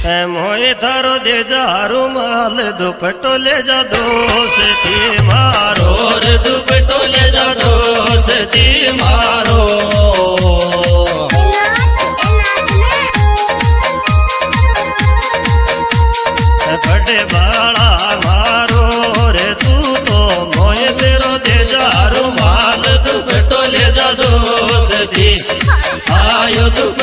मोए थारो दे जा रुमाल दुपट्टो ले जा दोस्ती मारो रे दुपट्टो ले जा दोस्ती मारो फटे बाला मारो रे तू तो मोए तेरो दे जा रुमाल दुपट्टो ले जा दोस्ती आयो दुपट्टो